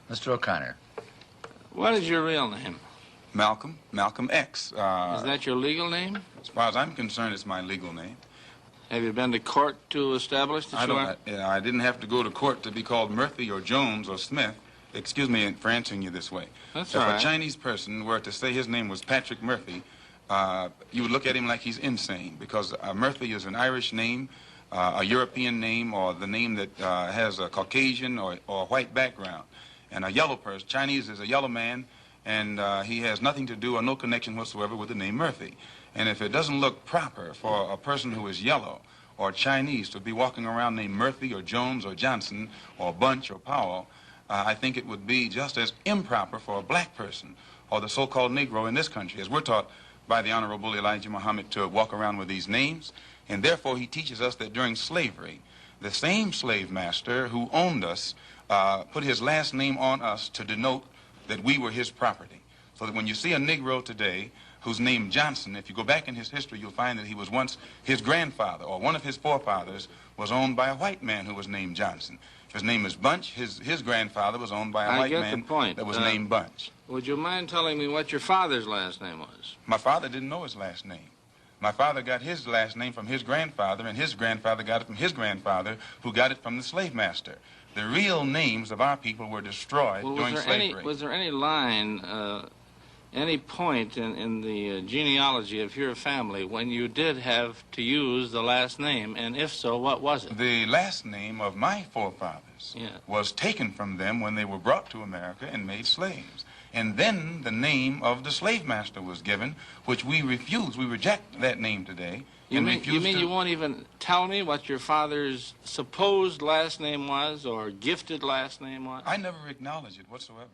Mr. O'Connor. What is your real name? Malcom, Malcom X. Is that your legal name? As far as I'm concerned, it's my legal name. Have you been to court to establish that you are? I didn't have to go to court to be called Murphy or Jones or Smith. Excuse me for answering you this way. That's if all right. a Chinese person were to say his name was Patrick Murphy, you would look at him like he's insane, because Murphy is an Irish name, a European name, or the name that has a Caucasian or white background. And a yellow person, Chinese is a yellow man, and he has nothing to do or no connection whatsoever with the name Murphy. And if it doesn't look proper for a person who is yellow or Chinese to be walking around named Murphy or Jones or Johnson or Bunch or Powell, I think it would be just as improper for a black person or the so-called Negro in this country, as we're taught by the Honorable Elijah Muhammad to walk around with these names. And therefore he teaches us that during slavery, the same slave master who owned us put his last name on us to denote that we were his property. So that when you see a Negro today who's named Johnson, if you go back in his history, you'll find that he was once his grandfather or one of his forefathers was owned by a white man who was named Johnson. If his name is Bunch, his grandfather was owned by a white man that was named Bunch. Would you mind telling me what your father's last name was? My father didn't know his last name. My father got his last name from his grandfather, and his grandfather got it from his grandfather, who got it from the slave master. The real names of our people were destroyed during slavery. Was there any line, any point in the genealogy of your family when you did have to use the last name, and if so, what was it? The last name of my forefathers was taken from them when they were brought to America and made slaves. And then the name of the slave master was given, which we refuse. We reject that name today. You mean you won't even tell me what your father's supposed last name was or gifted last name was? I never acknowledge it whatsoever.